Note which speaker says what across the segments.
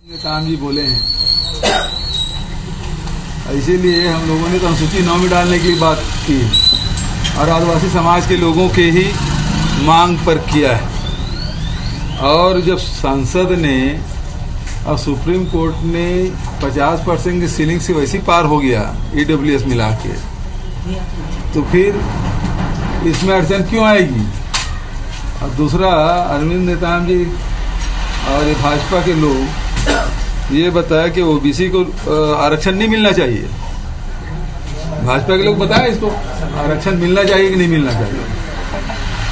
Speaker 1: काम जी बोले हैं, इसीलिए हम लोगों ने तो अनुसूची 9 में डालने की बात की और आदिवासी समाज के लोगों के ही मांग पर किया है। और जब संसद ने और सुप्रीम कोर्ट ने 50% की सीलिंग से वैसी पार हो गया EWS मिला के, तो फिर इसमें अड़चन क्यों आएगी। और दूसरा, अरविंद नेताम जी और ये भाजपा के लोग ये बताया कि ओबीसी को आरक्षण नहीं मिलना चाहिए। भाजपा के लोग बताया इसको आरक्षण मिलना चाहिए कि नहीं मिलना चाहिए,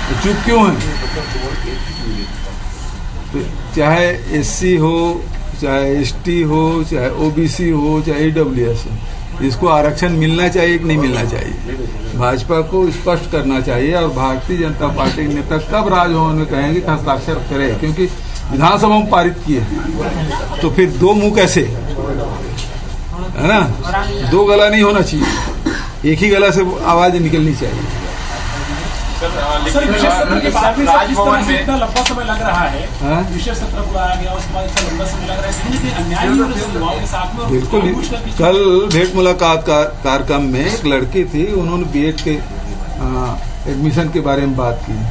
Speaker 1: तो चुप क्यों है। तो चाहे एससी हो, चाहे एसटी हो, चाहे ओबीसी हो, चाहे EWS हो, इसको आरक्षण मिलना चाहिए कि नहीं मिलना चाहिए। भाजपा को स्पष्ट करना चाहिए और भारतीय जनता पार्टी के नेता कब राजभवन में कहेंगे कि हस्ताक्षर करें, क्योंकि विधानसभा में पारित किए, तो फिर दो मुंह कैसे, है ना। दो गला नहीं होना चाहिए, एक ही गला से आवाज निकलनी चाहिए।
Speaker 2: सर, विशेष सत्र के बाद भी राजभवन में इतना लंबा समय लग रहा है, विशेष सत्र बुलाया गया, उसके बाद इतना लंबा समय लग रहा है, कहीं अन्याय युवाओं के साथ में।
Speaker 1: बिल्कुल, कल भेंट मुलाकात कार्यक्रम में एक लड़की थी, उन्होंने बीएड के एडमिशन के बारे में बात की,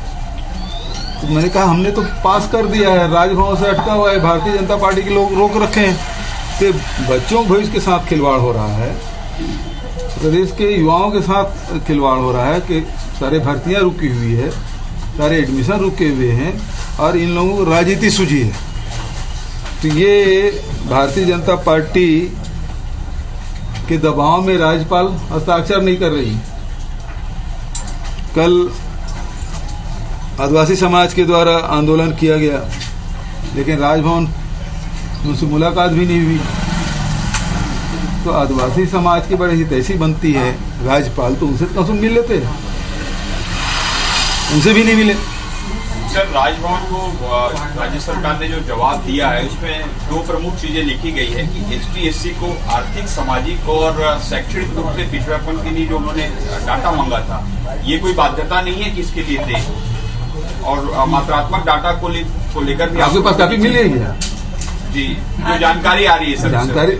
Speaker 1: तो मैंने कहा हमने तो पास कर दिया है, राजभवन से अटका हुआ है, भारतीय जनता पार्टी के लोग रोक रखे हैं, तो बच्चों के भविष्य के साथ खिलवाड़ हो रहा है, प्रदेश के युवाओं के साथ खिलवाड़ हो रहा है कि सारे भर्तियां रुकी हुई है, सारे एडमिशन रुके हुए हैं और इन लोगों को राजनीति सूझी है। तो ये भारतीय जनता पार्टी के दबाव में राज्यपाल हस्ताक्षर नहीं कर रही। कल आदिवासी समाज के द्वारा आंदोलन किया गया, लेकिन राजभवन उनसे मुलाकात भी नहीं हुई। तो आदिवासी समाज की बड़ी हितैषी बनती है राज्यपाल, तो उनसे तो मिल लेते, उनसे भी नहीं मिले।
Speaker 3: सर, राजभवन को राज्य सरकार ने जो जवाब दिया है उसमें दो प्रमुख चीजें लिखी गई है कि ST/SC को आर्थिक, सामाजिक और शैक्षणिक रूप से पिछड़ापन के लिए जो उन्होंने डाटा मांगा था, ये कोई बाध्यता नहीं है कि इसके लिए दे, और मात्रात्मक डाटा को लेकर भी
Speaker 1: आपके पास काफी मिलेगी
Speaker 3: जी, जो जानकारी आ रही है सर।
Speaker 1: जानकारी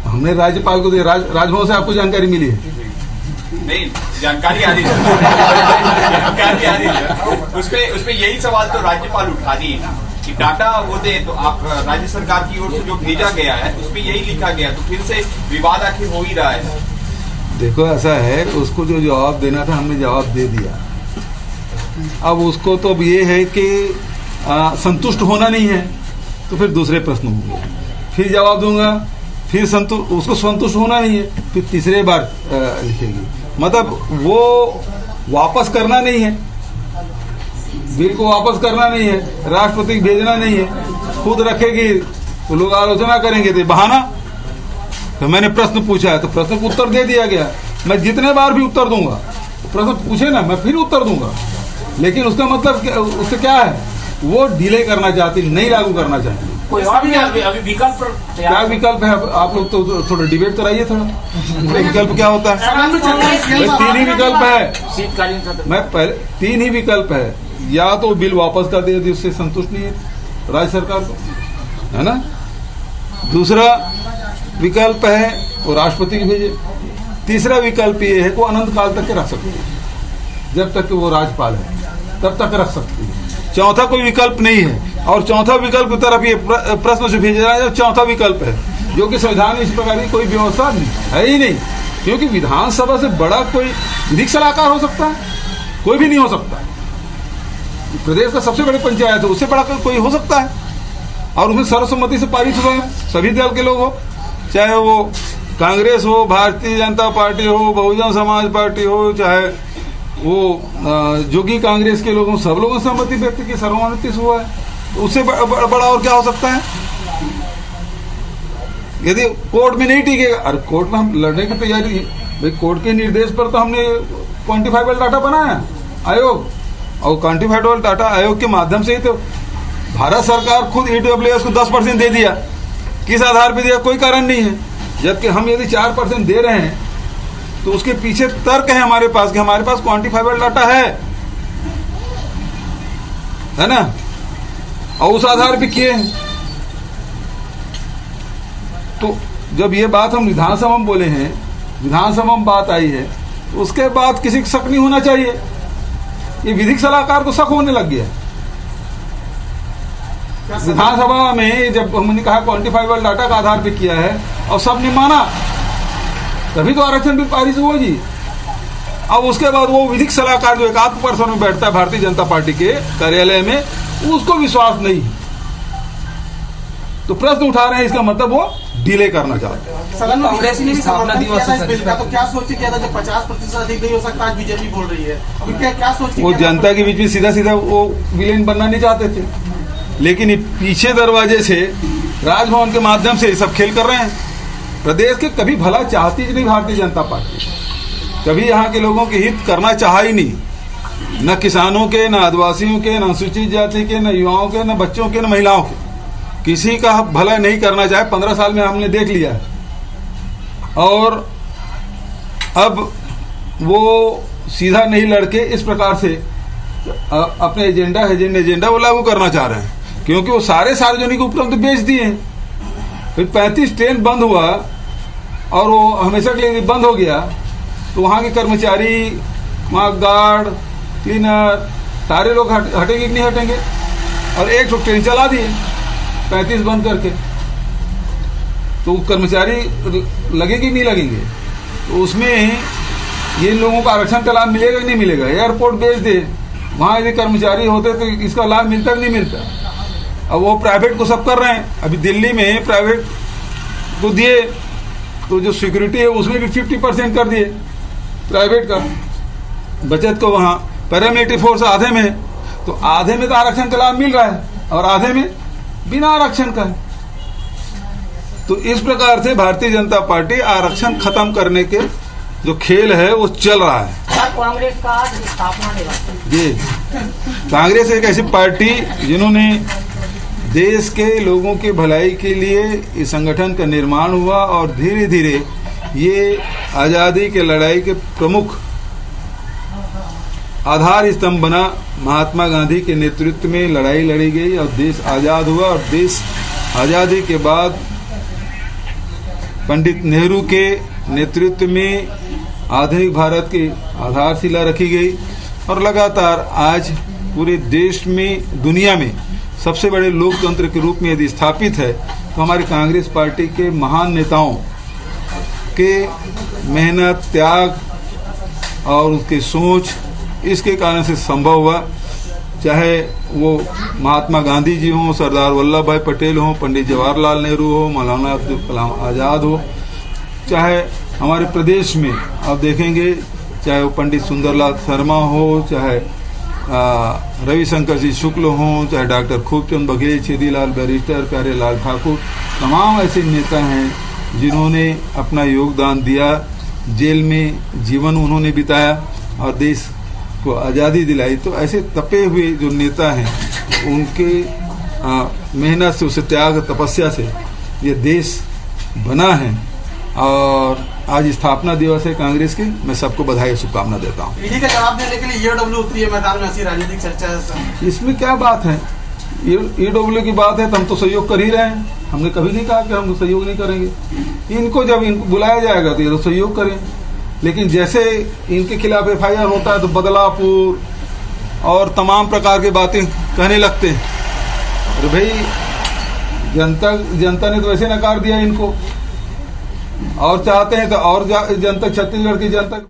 Speaker 1: हमने राज्यपाल को दी, राजभवन से आपको जानकारी मिली है?
Speaker 3: नहीं, जानकारी आ रही है, जानकारी आ रही है। उसपे यही सवाल तो राज्यपाल उठा रही है कि डाटा वो दे, तो आप राज्य सरकार की ओर से जो भेजा गया है उसमें यही लिखा गया, तो फिर से विवाद आखिर हो ही रहा है।
Speaker 1: देखो ऐसा है, उसको जो जवाब देना था हमने जवाब दे दिया। अब उसको तो अब ये है कि संतुष्ट होना नहीं है, तो फिर दूसरे प्रश्न होंगे, फिर जवाब दूंगा, फिर उसको संतुष्ट होना नहीं है, फिर तीसरे बार लिखेगी। मतलब वो वापस करना नहीं है, बिल को वापस करना नहीं है, राष्ट्रपति को भेजना नहीं है, खुद रखेगी तो लोग आलोचना करेंगे, तो बहाना। तो मैंने प्रश्न पूछा है तो प्रश्न को उत्तर दे दिया गया। मैं जितने बार भी उत्तर दूंगा, प्रश्न पूछे ना, मैं फिर उत्तर दूंगा, लेकिन उसका मतलब उससे क्या है, वो डिले करना चाहती, नहीं लागू करना चाहती।
Speaker 2: कोई और भी अभी विकल्प
Speaker 1: क्या विकल्प है? आप लोग तो थोड़ा डिबेट कराइए थोड़ा, विकल्प क्या होता है? तीन ही विकल्प है,
Speaker 2: शीतकालीन सत्र
Speaker 1: मैं पहले 3 ही विकल्प है, या तो बिल वापस कर दे यदि उससे संतुष्ट नहीं है राज्य सरकार को, है ना। दूसरा विकल्प है वो राष्ट्रपति को भेजे। तीसरा विकल्प ये है कि वो अनंत काल तक के रख सकते हैं, जब तक कि वो राज्यपाल है तब तक रख सकती है। चौथा कोई विकल्प नहीं है, और चौथा विकल्प की तरफ ये प्रश्न से भेजा जाए, चौथा विकल्प है, जो कि संविधान में इस प्रकार की कोई व्यवस्था है ही नहीं, क्योंकि विधानसभा से बड़ा कोई विधिक सलाहकार हो सकता है, कोई भी नहीं हो सकता। प्रदेश का सबसे बड़ी पंचायत है, उससे बड़ा कोई हो सकता है, और उसमें सर्वसम्मति से पारित हुआ है, सभी दल के लोग हो, चाहे वो कांग्रेस हो, भारतीय जनता पार्टी हो, बहुजन समाज पार्टी हो, चाहे वो जोगी कांग्रेस के लोगों, सब लोगों ने सहमति व्यक्त की, सर्वसम्मति से हुआ है, तो उससे बड़ा और क्या हो सकता है। यदि कोर्ट में नहीं टिकेगा, अरे कोर्ट में हम लड़ने की तैयारी है भाई, कोर्ट के निर्देश पर तो हमने क्वांटिफाइबल डाटा बनाया आयोग, और क्वांटिफाइबल डाटा आयोग के माध्यम से ही तो भारत सरकार खुद EWS को 10% दे दिया। किस आधार पर दिया? कोई कारण नहीं है, जबकि हम यदि 4% दे रहे हैं तो उसके पीछे तर्क है हमारे पास कि हमारे पास क्वांटिफाइबल डाटा है ना, और उस आधार पे किए हैं। तो जब ये बात हम विधानसभा में बोले हैं, विधानसभा में बात आई है, तो उसके बाद किसी को शक नहीं होना चाहिए। ये विधिक सलाहकार को शक होने लग गया। विधानसभा में जब हमने कहा क्वांटिफाइबल डाटा का आधार पे किया है और सबने माना, तभी तो आरक्षण बिल पारित हुआ जी। अब उसके बाद वो विधिक सलाहकार जो एकाध पर्सन में बैठता है भारतीय जनता पार्टी के कार्यालय में, उसको विश्वास नहीं है, तो प्रश्न उठा रहे हैं। इसका मतलब वो डिले करना चाहते हैं।
Speaker 4: सदन में कांग्रेस ने स्थापना दिवस इस बिल का, तो क्या सोच के किया था जब 50% अधिक नहीं हो सकता, आज बीजेपी बोल रही है, अभी क्या सोच के?
Speaker 1: वो जनता के बीच में सीधा सीधा वो विलेन बनना नहीं चाहते थे, लेकिन ये पीछे दरवाजे से राजभवन के माध्यम से सब खेल कर रहे हैं। प्रदेश के कभी भला चाहती नहीं भारतीय जनता पार्टी, कभी यहाँ के लोगों के हित करना चाहा ही नहीं, न किसानों के, न आदिवासियों के, न अनुसूचित जाति के, न युवाओं के, न बच्चों के, न महिलाओं के, किसी का भला नहीं करना चाहे। 15 साल में हमने देख लिया है। और अब वो सीधा नहीं लड़के इस प्रकार से अपने एजेंडा वो लागू करना चाह रहे हैं, क्योंकि वो सारे सार्वजनिक उपक्रम तो बेच दिए हैं। फिर 35 ट्रेन बंद हुआ और वो हमेशा के लिए बंद हो गया, तो वहाँ के कर्मचारी, वहाँ गार्ड, क्लीनर, सारे लोग हटेंगे कि नहीं हटेंगे? और एक ट्रेन चला दिए 35 बंद करके, तो कर्मचारी लगेंगे कि नहीं लगेंगे? तो उसमें ये लोगों को आरक्षण का लाभ मिलेगा कि नहीं मिलेगा? एयरपोर्ट बेच दे, वहाँ यदि कर्मचारी होते तो इसका लाभ मिलता कि नहीं मिलता? अब वो प्राइवेट को सब कर रहे हैं। अभी दिल्ली में प्राइवेट को दिए तो जो सिक्योरिटी है उसमें भी 50% कर दिए प्राइवेट का, बचत को वहाँ पैरामिलिट्री फोर्स आधे में है, तो आधे में तो आरक्षण का लाभ मिल रहा है और आधे में बिना आरक्षण का है। तो इस प्रकार से भारतीय जनता पार्टी आरक्षण खत्म करने के जो खेल है वो चल रहा है।
Speaker 5: कांग्रेस का आज स्थापना दिवस
Speaker 1: जी, कांग्रेस एक ऐसी पार्टी जिन्होंने देश के लोगों की भलाई के लिए इस संगठन का निर्माण हुआ और धीरे धीरे ये आज़ादी के लड़ाई के प्रमुख आधार स्तंभ बना। महात्मा गांधी के नेतृत्व में लड़ाई लड़ी गई और देश आज़ाद हुआ, और देश आज़ादी के बाद पंडित नेहरू के नेतृत्व में आधुनिक भारत की आधारशिला रखी गई और लगातार आज पूरे देश में, दुनिया में सबसे बड़े लोकतंत्र के रूप में यदि स्थापित है, तो हमारी कांग्रेस पार्टी के महान नेताओं के मेहनत, त्याग और उनकी सोच, इसके कारण से संभव हुआ। चाहे वो महात्मा गांधी जी हों, सरदार वल्लभ भाई पटेल हों, पंडित जवाहरलाल नेहरू हो, मौलाना अब्दुल कलाम आज़ाद हो, चाहे हमारे प्रदेश में आप देखेंगे, चाहे वो पंडित सुंदरलाल शर्मा हो, चाहे रविशंकर जी शुक्ल हों, चाहे डॉक्टर खूबचंद बघेल, छेदीलाल बैरिस्टर, प्यारेलाल ठाकुर, तमाम ऐसे नेता हैं जिन्होंने अपना योगदान दिया, जेल में जीवन उन्होंने बिताया और देश को आज़ादी दिलाई। तो ऐसे तपे हुए जो नेता हैं, उनके मेहनत से, उसे त्याग, तपस्या से ये देश बना है। और आज स्थापना दिवस है कांग्रेस की, मैं सबको बधाई और शुभकामना देता हूँ।
Speaker 4: ईडी का जवाब देने के लिए ईओडब्ल्यू उतरी है मैदान में, ऐसी राजनीतिक चर्चा है।
Speaker 1: इसमें क्या बात है? ईओडब्ल्यू की बात है तो हम तो सहयोग कर ही रहे हैं। हमने कभी नहीं कहा कि हम सहयोग नहीं करेंगे। इनको जब इनको बुलाया जाएगा तो ये तो सहयोग करें, लेकिन जैसे इनके खिलाफ FIR होता है तो बदलापुर और तमाम प्रकार की बातें कहने लगते हैं। अरे भाई, जनता ने तो वैसे नकार दिया इनको, और चाहते हैं तो और जनता, छत्तीसगढ़ की जनता